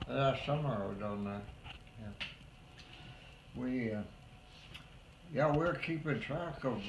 Last summer I was down there. We, yeah, we're keeping track of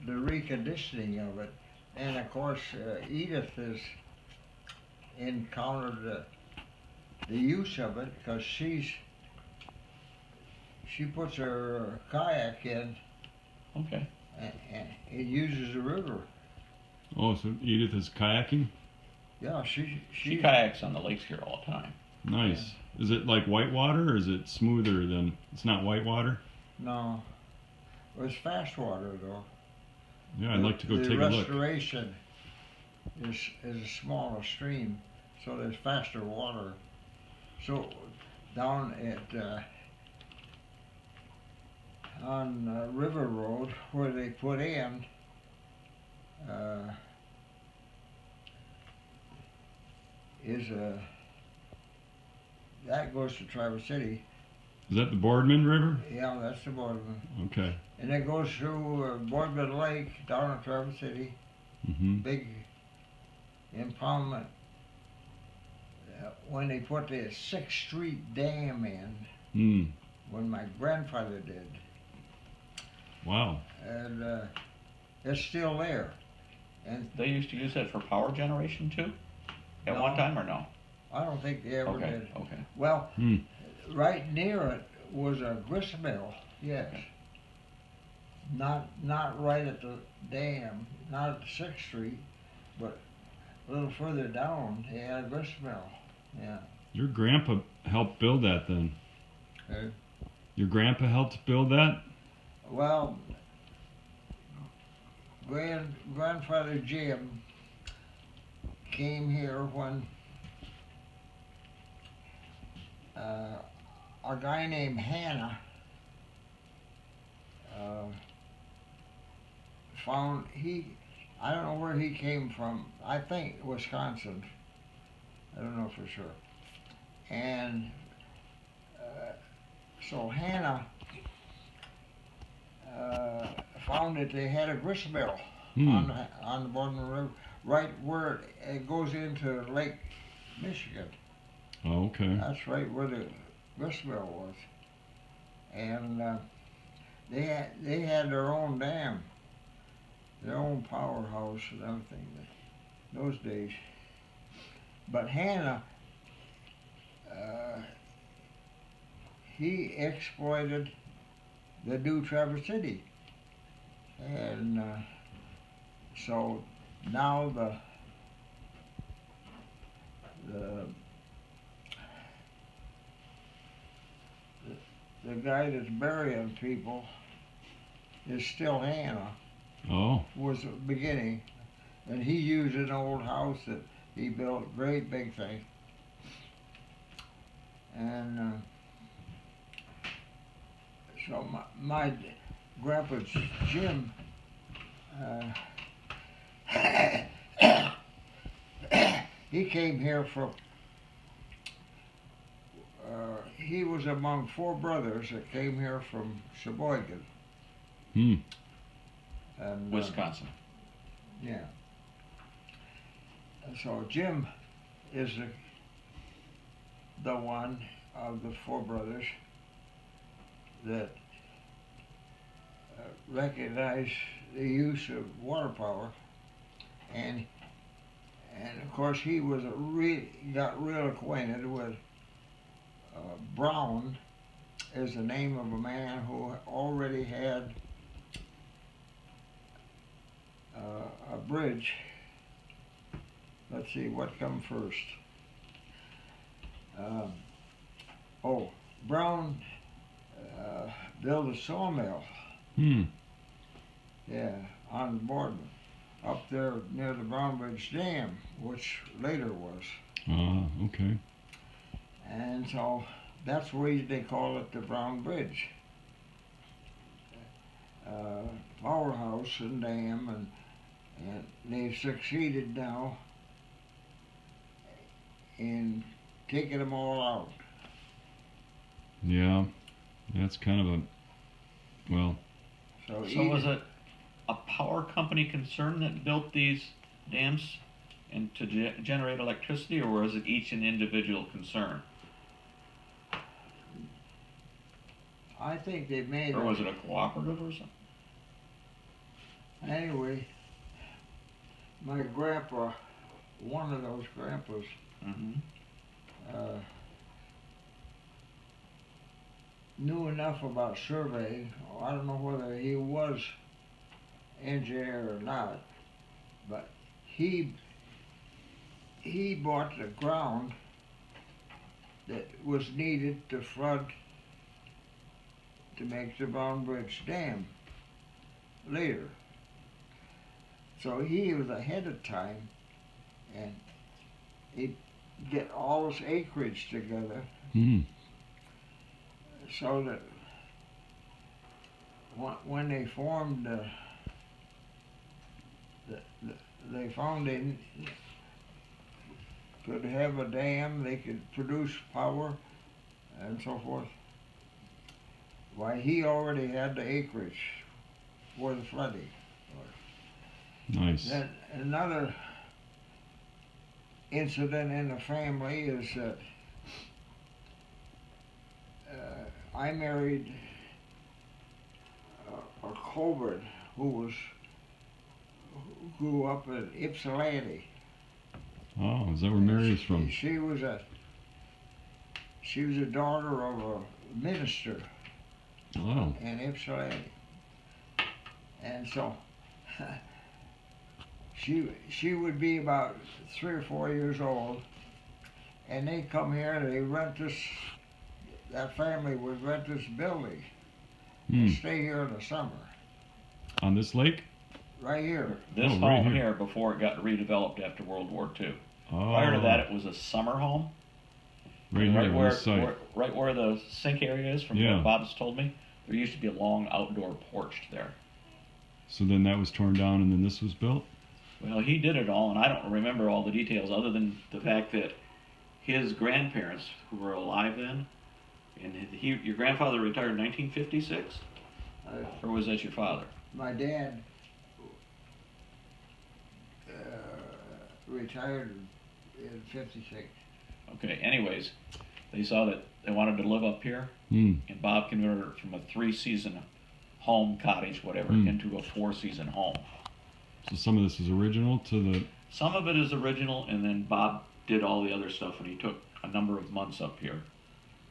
the reconditioning of it. And of course, Edith has encountered the use of it because she puts her kayak in Okay. and it uses the river. Oh, so Edith is kayaking? Yeah, She kayaks on the lakes here all the time. Nice. Is it like whitewater or is it smoother than, it's not whitewater? No, it was fast water though. Yeah, I'd like to go take a The look. restoration is a smaller stream, so there's faster water. So down at on River Road where they put in uh, is that goes to Traverse City. Is that the Boardman River? Yeah, that's the Boardman. Okay. And it goes through Boardman Lake down in Traverse City. Mm-hmm. Big impoundment. When they put the 6th Street Dam in, when my grandfather did. Wow. And it's still there. And They used to use that for power generation too? At No. one time or no? I don't think they ever Okay, did. okay. Well, right near it was a grist mill, yes. Not right at the dam, not at the 6th Street, but a little further down, they had a grist mill. Yeah. Your grandpa helped build that then? Okay. Your grandpa helped build that? Well, grandfather Jim came here when a guy named Hannah found I don't know where he came from. I think Wisconsin. I don't know for sure. And so Hannah found that they had a grist mill on the Boardman River, right where it goes into Lake Michigan. Oh, okay. That's right where the grist mill was. And they had their own dam, their own powerhouse and everything those days. But Hannah, he exploited the new Traverse City. And so now the guy that's burying people is still Hannah. Oh. Was the beginning, and he used an old house that he built, great big thing. And so my grandpa's Jim, he came here from, he was among 4 brothers that came here from Sheboygan. And, Wisconsin. Yeah. And so Jim is the one of the 4 brothers that recognized the use of water power, and of course he was got real acquainted with Brown, is the name of a man who already had a bridge. Let's see what come first. Brown built a sawmill. Yeah, on Boardman, up there near the Brown Bridge Dam, which later was. Okay. And so that's why they call it the Brown Bridge. Powerhouse and dam, and they've succeeded now in taking them all out. Yeah, that's kind of well. So was it a power company concern that built these dams and to generate electricity, or was it each an individual concern? I think they made Or was it a cooperative or something? Anyway, my grandpa, one of those grandpas, Mm-hmm. uh, knew enough about surveying. I don't know whether he was engineer or not, but he bought the ground that was needed to flood to make the Bound Bridge Dam later. So he was ahead of time, and he'd get all this acreage together so that when they formed they found they could have a dam, they could produce power and so forth. Why, he already had the acreage for the flooding. Nice. Then another incident in the family is that I married a Colbert who grew up in Ypsilanti. Oh, is that where Mary is from? She was a daughter of a minister Oh. in Ypsilanti, and so she would be about 3 or 4 years old, and they come here and they rent this. That family would rent this building and stay here in the summer. On this lake? Right here. This Oh, right home here. here before it got redeveloped after World War II. Oh. Prior to that, it was a summer home. Right here, on this site. Right where the sink area is, from what Bob's told me, there used to be a long outdoor porch there. So then that was torn down and then this was built? Well, he did it all, and I don't remember all the details other than the fact that his grandparents, who were alive then, and your grandfather retired in 1956? Or was that your father? My dad retired in '56. Okay, anyways, they saw that they wanted to live up here, Mm. and Bob converted it from a 3-season home, cottage, whatever, into a 4-season home. So some of this is original to the... Some of it is original, and then Bob did all the other stuff, and he took a number of months up here.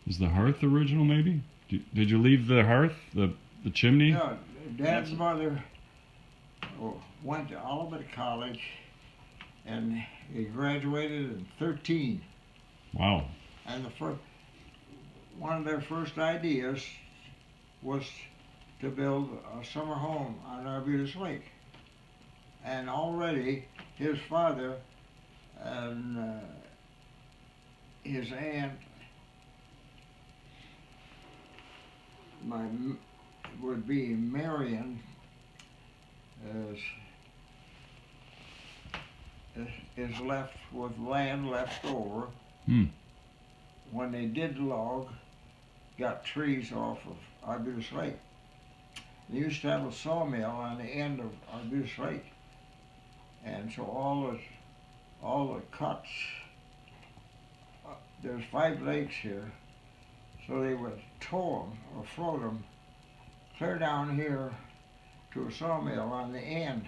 Is the hearth original maybe? Did you leave the hearth, the chimney? Yeah, Dad's mother went to Olivet College, and he graduated in '13. Wow. And one of their first ideas was to build a summer home on Arbutus Lake. And already his father and his aunt would be Marion is left with land left over. When they did log, got trees off of Arbutus Lake. They used to have a sawmill on the end of Arbutus Lake, and so all the cuts. There's 5 lakes here, so they would tow them or float them clear down here to a sawmill on the end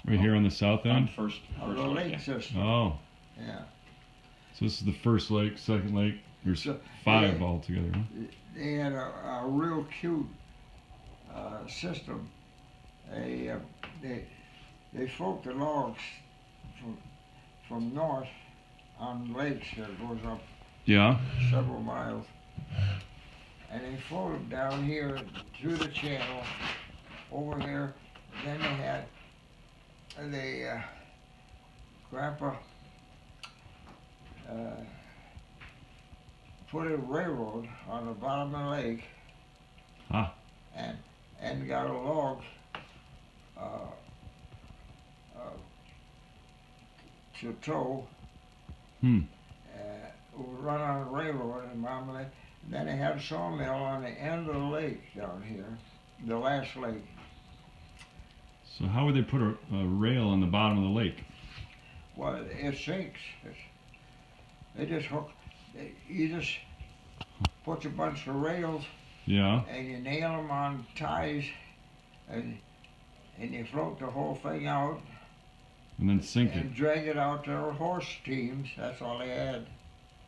Right here on the south On end? first of the lake, lake yeah. system. Oh. Yeah. So this is the first lake, second lake. There's So 5 they- altogether, huh? They had a real cute system. They float the logs from north on lakes that goes up Yeah. several miles, and they float them down here through the channel over here. Then they had Grandpa put a railroad on the bottom of the lake, Ah. and got a log to tow. Would run on a railroad in bottom lake. Then they had a sawmill on the end of the lake down here, the last lake. So how would they put a rail on the bottom of the lake? Well, it sinks. They just hook. You just put a bunch of rails Yeah. and you nail them on ties, and you float the whole thing out And then sink it. and drag it out to our horse teams. That's all they had,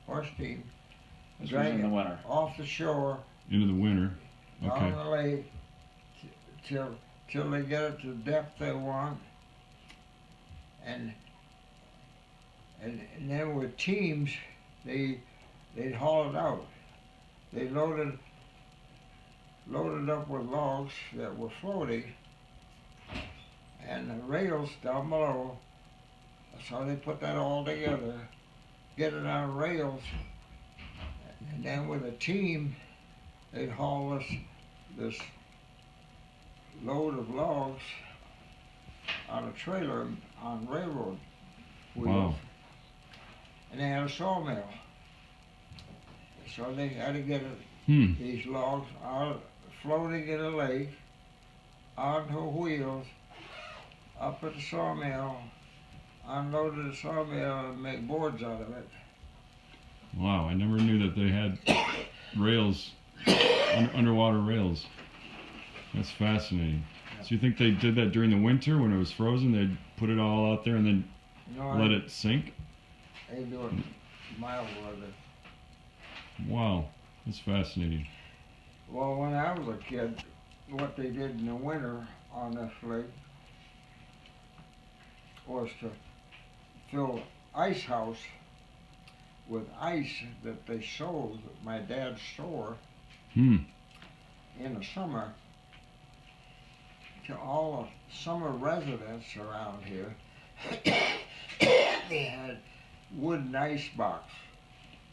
horse team. This was Drag in the it winter. off the shore, Into the winter. down Okay. the lake, till they get it to the depth they want, and then with teams, they'd haul it out. They loaded up with logs that were floating, and the rails down below. So they put that all together, get it on rails, and then with a team, they'd haul this load of logs on a trailer on railroad wheels. Wow. And they had a sawmill. So they had to get these logs out, floating in a lake, onto wheels, up at the sawmill, unloaded the sawmill and make boards out of it. Wow. I never knew that they had rails, underwater rails. That's fascinating. So you think they did that during the winter when it was frozen? They'd put it all out there and then let it sink? They do it mild weather. Wow. That's fascinating. Well, when I was a kid, what they did in the winter on this lake was to fill ice house with ice that they sold at my dad's store in the summer to all the summer residents around here. They had wooden ice box,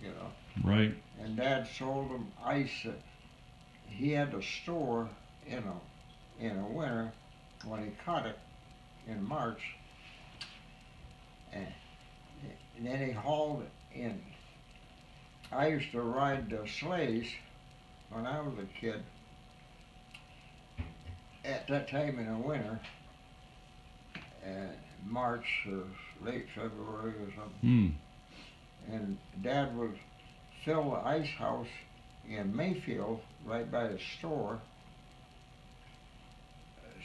you know. Right. And Dad sold them ice that he had to store in a winter when he caught it in March, and then he hauled it in. I used to ride the sleighs when I was a kid. At that time in the winter, March or late February or something, and Dad would fill the ice house in Mayfield right by the store.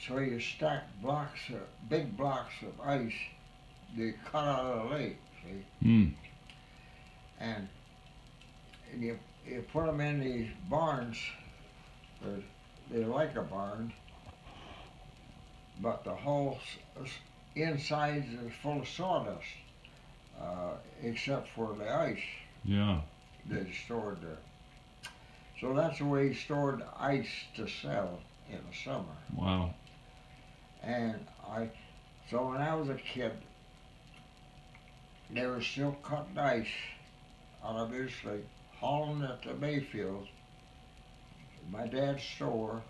So you stack big blocks of ice they cut out of the lake, see? And you put them in these barns, they're like a barn, but the whole insides is full of sawdust, except for the ice. Yeah. They stored there. So that's the way he stored ice to sell in the summer. Wow. And so when I was a kid, they were still cutting ice out of this lake, hauling it to Mayfield, my dad's store,